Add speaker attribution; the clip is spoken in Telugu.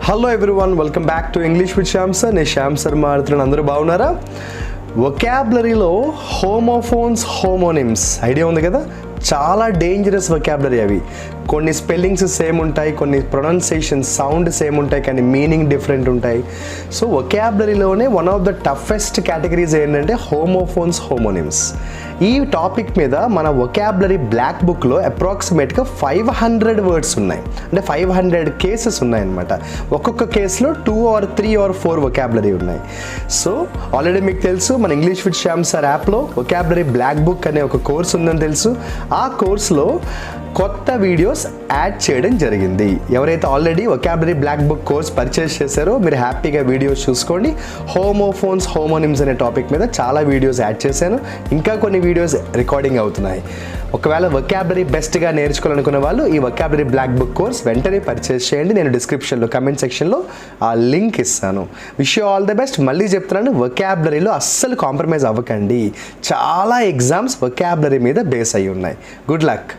Speaker 1: Hello everyone, welcome back to English with Shyam sir. నేను శ్యామ్ సార్ మాట్లాడుతున్నాను. అందరూ బాగున్నారా? వొకాబులరీలో హోమోఫోన్స్, హోమోనిమ్స్ ఐడియా ఉంది కదా? చాలా డేంజరస్ వొకాబులరీ అవి. కొన్ని స్పెల్లింగ్స్ సేమ్ ఉంటాయి, కొన్ని ప్రొనౌన్సియేషన్ సౌండ్ సేమ్ ఉంటాయి, కానీ మీనింగ్ డిఫరెంట్ ఉంటాయి. సో వొకాబులరీలోనే one of the toughest categories ఏంటంటే హోమోఫోన్స్, హోమోనిమ్స్. ఈ టాపిక్ మీద మన వొకాబులరీ బ్లాక్ బుక్లో అప్రాక్సిమేట్గా 500 వర్డ్స్ ఉన్నాయి, అంటే 500 కేసెస్ ఉన్నాయన్నమాట. ఒక్కొక్క కేసులో 2 or 3 or 4 వొకాబులరీ ఉన్నాయి. సో ఆల్రెడీ మీకు తెలుసు, మన ఇంగ్లీష్ విత్ శ్యామ్ సార్ యాప్లో వొకాబులరీ బ్లాక్ బుక్ అనే ఒక కోర్స్ ఉందని తెలుసు. ఆ కోర్స్లో కొత్త వీడియోస్ యాడ్ చేయడం జరిగింది. ఎవరైతే already vocabulary black book course purchase చేశారో మీరు హ్యాపీగా వీడియోస్ చూసుకోండి. హోమోఫోన్స్, హోమోనిమ్స్ అనే టాపిక్ మీద చాలా వీడియోస్ యాడ్ చేశాను. ఇంకా కొన్ని వీడియోస్ రికార్డింగ్ అవుతున్నాయి. ఒకవేళ వొకాబులరీ బెస్ట్గా నేర్చుకోవాలనుకున్న వాళ్ళు ఈ వొకాబులరీ బ్లాక్ బుక్ కోర్స్ వెంటనే పర్చేస్ చేయండి. నేను డిస్క్రిప్షన్లో, కమెంట్ సెక్షన్లో ఆ లింక్ ఇస్తాను. Wish you all the best. మళ్ళీ చెప్తున్నాను, వొకాబులరీలో అస్సలు కాంప్రమైజ్ అవ్వకండి. చాలా ఎగ్జామ్స్ వొకాబులరీ మీద బేస్ అయి ఉన్నాయి. Good luck.